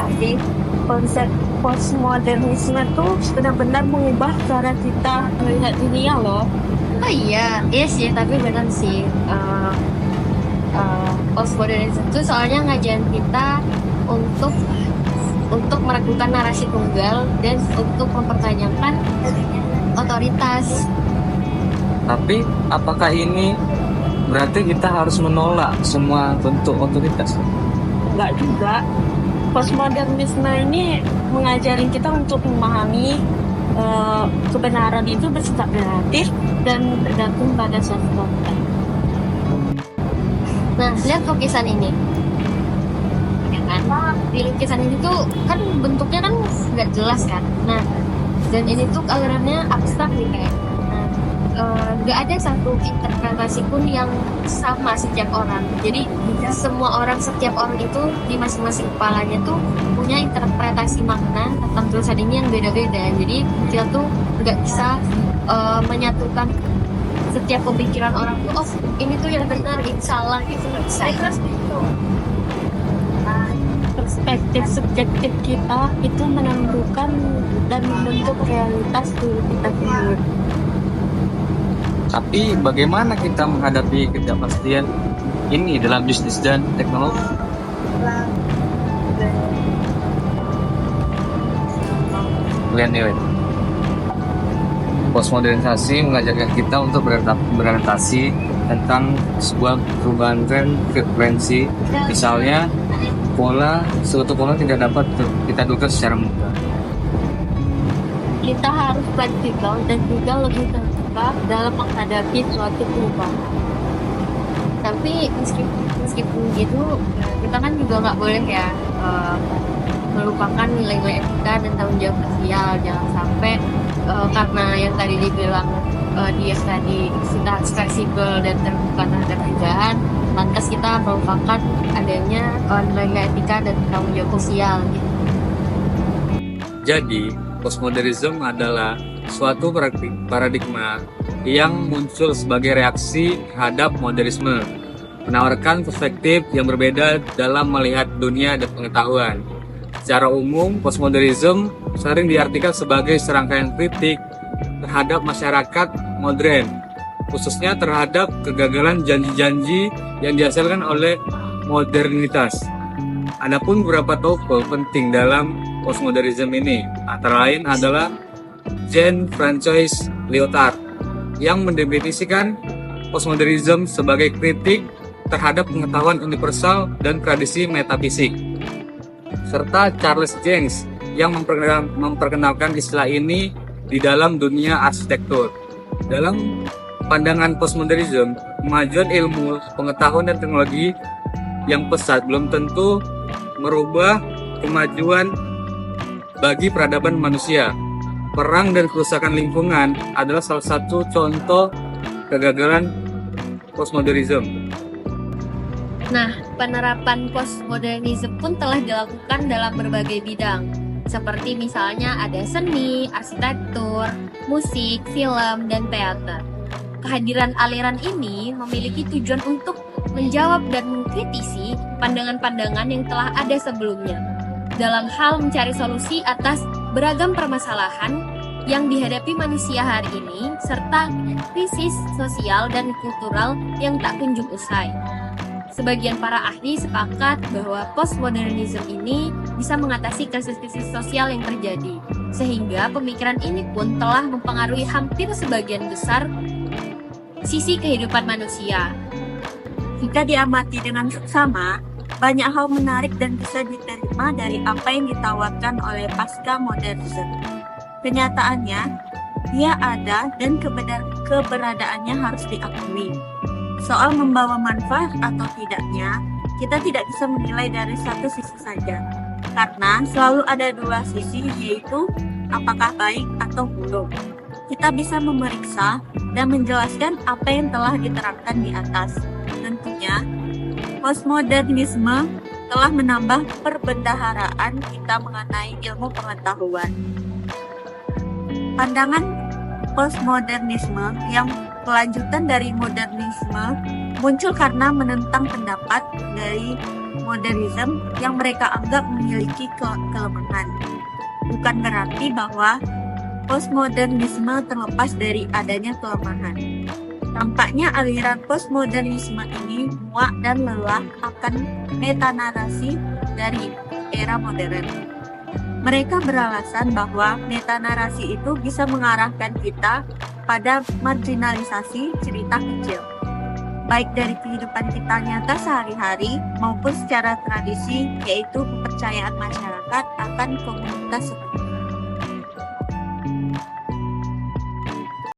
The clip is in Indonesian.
nggak sih konsep postmodernisme tuh benar-benar mengubah cara kita melihat dunia loh. Oh iya sih, tapi benar sih. Postmodernism itu soalnya ngajarin kita untuk meragukan narasi tunggal dan untuk mempertanyakan otoritas. Tapi apakah ini berarti kita harus menolak semua bentuk otoritas? Nggak juga. Postmodernisme ini mengajarin kita untuk memahami kebenaran itu bersifat relatif dan tergantung pada suatu konteks. Nah, lihat lukisan ini. Ya kan? Di lukisan ini tuh kan bentuknya kan nggak jelas kan. Nah, dan ini tuh alirannya abstrak nih kayak. Nggak ada satu interpretasi pun yang sama setiap orang. Jadi setiap orang itu di masing-masing kepalanya tuh punya interpretasi makna tentang tulisan ini yang beda-beda. Jadi kita tuh nggak bisa menyatukan setiap pemikiran orang tuh, oh ini tuh yang benar, ini salah, itu nggak bisa. Perspektif subjektif kita itu menentukan dan membentuk realitas diri kita sendiri. Tapi bagaimana kita menghadapi ketidakpastian ini dalam bisnis dan teknologi? Lihat nih, postmodernisasi mengajarkan kita untuk beradaptasi tentang sebuah perubahan tren frekuensi. Misalnya, suatu pola tidak dapat kita duga secara mudah. Kita harus fleksibel dan juga lebih terbuka dalam menghadapi suatu perubahan. Tapi meskipun gitu, kita kan juga nggak boleh ya melupakan nilai-nilai etika dan tanggung jawab sosial. Jangan sampai karena yang tadi dibilang dia tadi kita harus fleksibel dan terbuka terhadap perubahan, lantas kita melupakan adanya nilai-nilai etika dan tanggung jawab sosial. Gitu. Jadi, postmodernisme adalah suatu paradigma yang muncul sebagai reaksi terhadap modernisme, menawarkan perspektif yang berbeda dalam melihat dunia dan pengetahuan. Secara umum, postmodernisme sering diartikan sebagai serangkaian kritik terhadap masyarakat modern, khususnya terhadap kegagalan janji-janji yang dihasilkan oleh modernitas. Adapun beberapa tokoh penting dalam postmodernisme ini, antara lain adalah Jean-François Lyotard yang mendefinisikan postmodernisme sebagai kritik terhadap pengetahuan universal dan tradisi metafisik, serta Charles Jeans yang memperkenalkan istilah ini di dalam dunia arsitektur. Dalam pandangan postmodernisme, kemajuan ilmu, pengetahuan dan teknologi yang pesat belum tentu merubah kemajuan bagi peradaban manusia. Perang dan kerusakan lingkungan adalah salah satu contoh kegagalan postmodernisme. Nah, penerapan postmodernisme pun telah dilakukan dalam berbagai bidang, seperti misalnya ada seni, arsitektur, musik, film, dan teater. Kehadiran aliran ini memiliki tujuan untuk menjawab dan mengkritisi pandangan-pandangan yang telah ada sebelumnya dalam hal mencari solusi atas beragam permasalahan yang dihadapi manusia hari ini, serta krisis sosial dan kultural yang tak kunjung usai. Sebagian para ahli sepakat bahwa postmodernisme ini bisa mengatasi krisis-krisis sosial yang terjadi, sehingga pemikiran ini pun telah mempengaruhi hampir sebagian besar sisi kehidupan manusia. Jika diamati dengan seksama, banyak hal menarik dan bisa diterima dari apa yang ditawarkan oleh pasca modernisme. Kenyataannya, dia ada dan keberadaannya harus diakui. Soal membawa manfaat atau tidaknya, kita tidak bisa menilai dari satu sisi saja. Karena selalu ada dua sisi, yaitu apakah baik atau buruk. Kita bisa memeriksa dan menjelaskan apa yang telah diterangkan di atas. Tentunya, postmodernisme telah menambah perbendaharaan kita mengenai ilmu pengetahuan. Pandangan postmodernisme yang kelanjutan dari modernisme muncul karena menentang pendapat dari modernisme yang mereka anggap memiliki kelemahan. Bukan berarti bahwa postmodernisme terlepas dari adanya kelemahan. Tampaknya aliran postmodernisme ini muak dan lelah akan metanarasi dari era modern. Mereka beralasan bahwa metanarasi itu bisa mengarahkan kita pada marginalisasi cerita kecil, baik dari kehidupan kita nyata sehari-hari maupun secara tradisi, yaitu kepercayaan masyarakat akan komunitas seperti